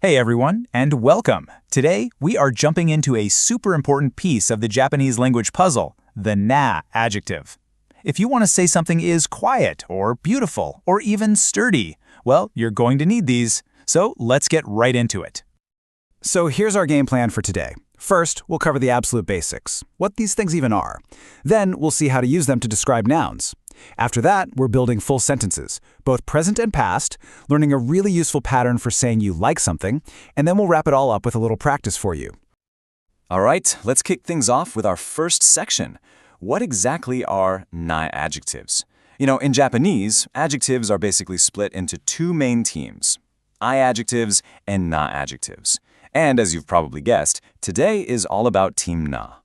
Hey everyone, and welcome! Today, we are jumping into a super important piece of the Japanese language puzzle, the na adjective. If you want to say something is quiet, or beautiful, or even sturdy, well, you're going to need these. So let's get right into it. So here's our game plan for today. First, we'll cover the absolute basics, what these things even are. Then, we'll see how to use them to describe nouns. After that, we're building full sentences, both present and past, learning a really useful pattern for saying you like something, and then we'll wrap it all up with a little practice for you. All right, let's kick things off with our first section. What exactly are na adjectives? In Japanese, adjectives are basically split into two main teams, I adjectives and na adjectives. And as you've probably guessed, today is all about team na.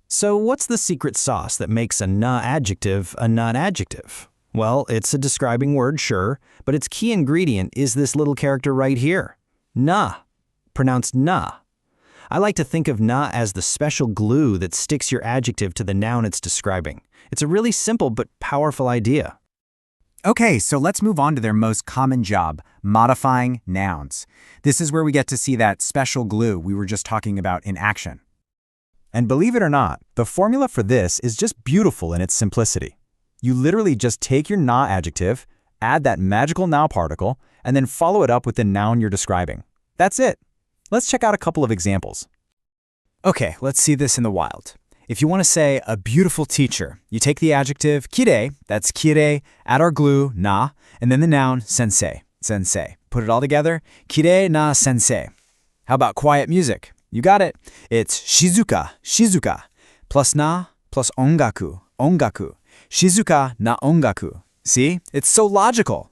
So what's the secret sauce that makes a na adjective a non-adjective? Well, it's a describing word, sure, but its key ingredient is this little character right here. Na, pronounced na. I like to think of na as the special glue that sticks your adjective to the noun it's describing. It's a really simple but powerful idea. Okay, so let's move on to their most common job, modifying nouns. This is where we get to see that special glue we were just talking about in action. And believe it or not, the formula for this is just beautiful in its simplicity. You literally just take your na adjective, add that magical now particle, and then follow it up with the noun you're describing. That's it. Let's check out a couple of examples. Okay, let's see this in the wild. If you want to say a beautiful teacher, you take the adjective kirei, that's kirei, add our glue, na, and then the noun sensei, sensei. Put it all together, kirei na sensei. How about quiet music? You got it. It's shizuka, shizuka, plus na, plus ongaku, ongaku. Shizuka na ongaku. See? It's so logical.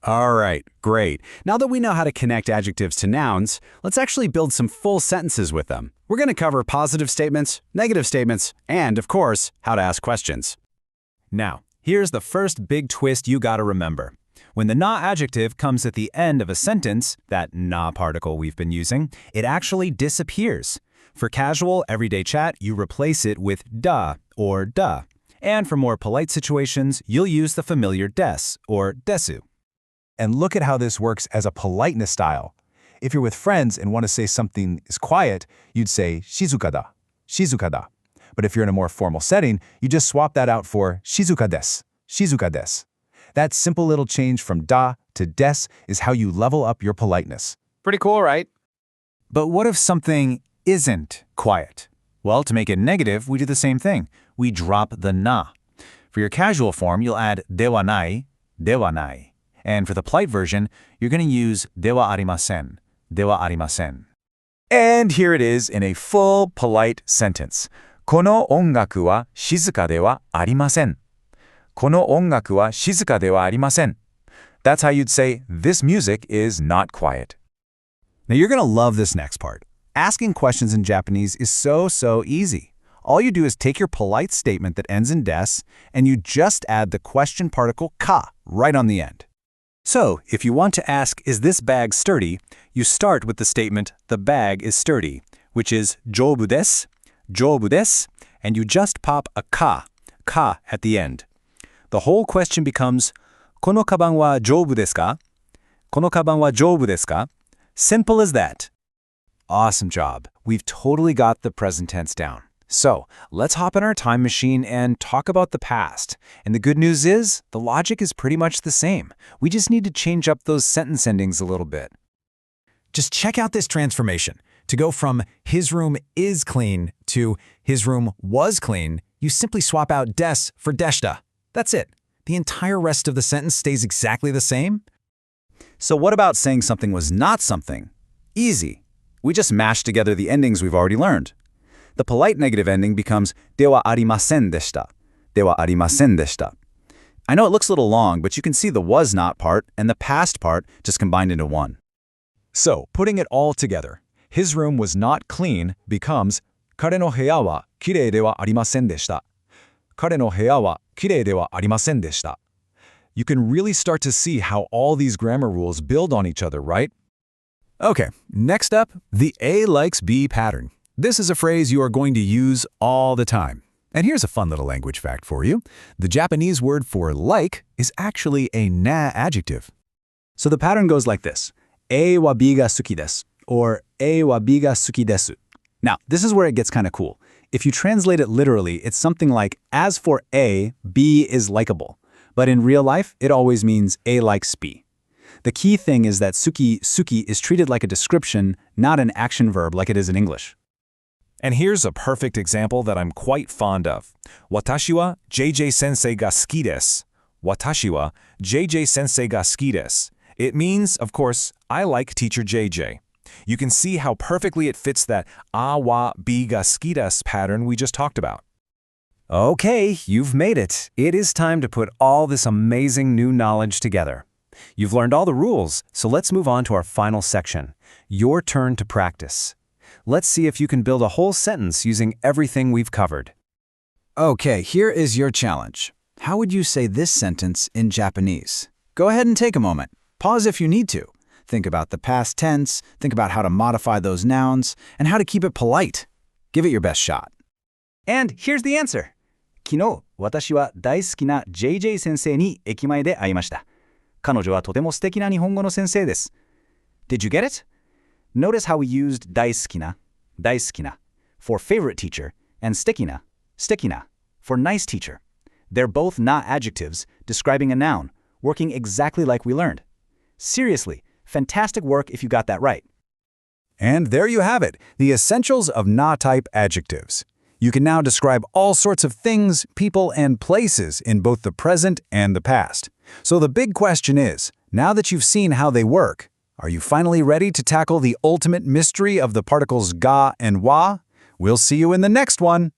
All right, great. Now that we know how to connect adjectives to nouns, let's actually build some full sentences with them. We're going to cover positive statements, negative statements, and, of course, how to ask questions. Now, here's the first big twist you gotta remember. When the na adjective comes at the end of a sentence, that na particle we've been using, it actually disappears. For casual, everyday chat, you replace it with da or da. And for more polite situations, you'll use the familiar des or desu. And look at how this works as a politeness style. If you're with friends and want to say something is quiet, you'd say shizuka da, shizuka da. But if you're in a more formal setting, you just swap that out for shizuka desu, shizuka desu. That simple little change from da to des is how you level up your politeness. Pretty cool, right? But what if something isn't quiet? Well, to make it negative, we do the same thing. We drop the na. For your casual form, you'll add dewa nai, dewa nai. And for the polite version, you're going to use dewa arimasen, dewa arimasen. And here it is in a full, polite sentence. この音楽は静かではありません。この音楽は静かではありません. That's how you'd say, this music is not quiet. Now you're going to love this next part. Asking questions in Japanese is so easy. All you do is take your polite statement that ends in des, and you just add the question particle ka right on the end. So, if you want to ask, is this bag sturdy, you start with the statement, the bag is sturdy, which is joubu desu, and you just pop a ka at the end. The whole question becomes, このカバンは丈夫ですか? このカバンは丈夫ですか? Simple as that. Awesome job. We've totally got the present tense down. So, let's hop in our time machine and talk about the past. And the good news is, the logic is pretty much the same. We just need to change up those sentence endings a little bit. Just check out this transformation. To go from his room is clean to his room was clean, you simply swap out des for deshita. That's it. The entire rest of the sentence stays exactly the same. So what about saying something was not something? Easy. We just mash together the endings we've already learned. The polite negative ending becomes ではありませんでした. ではありませんでした. I know it looks a little long, but you can see the was not part and the past part just combined into one. So, putting it all together, his room was not clean becomes 彼の部屋はきれいではありませんでした. 彼の部屋はきれいではありませんでした. You can really start to see how all these grammar rules build on each other, right? Okay, next up, the A likes B pattern. This is a phrase you are going to use all the time. And here's a fun little language fact for you. The Japanese word for like is actually a na adjective. So the pattern goes like this. A wa B ga suki desu, or A wa B ga suki desu. Now, this is where it gets kind of cool. If you translate it literally, it's something like, as for A, B is likable. But in real life, it always means A likes B. The key thing is that suki is treated like a description, not an action verb like it is in English. And here's a perfect example that I'm quite fond of. Watashi wa JJ sensei ga suki desu. Watashi wa JJ sensei ga suki desu. It means, of course, I like teacher JJ. You can see how perfectly it fits that a wa bi ga suki desu pattern we just talked about. Okay, you've made it. It is time to put all this amazing new knowledge together. You've learned all the rules, so let's move on to our final section. Your turn to practice. Let's see if you can build a whole sentence using everything we've covered. Okay, here is your challenge. How would you say this sentence in Japanese? Go ahead and take a moment. Pause if you need to. Think about the past tense, think about how to modify those nouns, and how to keep it polite. Give it your best shot. And here's the answer. 昨日、私は大好きな JJ 先生に駅前で会いました。彼女はとても素敵な日本語の先生です。Did you get it? Notice how we used 大好きな for favorite teacher and 素敵な for nice teacher. They're both not adjectives describing a noun, working exactly like we learned. Seriously, fantastic work if you got that right. And there you have it, the essentials of na-type adjectives. You can now describe all sorts of things, people, and places in both the present and the past. So the big question is, now that you've seen how they work, are you finally ready to tackle the ultimate mystery of the particles ga and wa? We'll see you in the next one.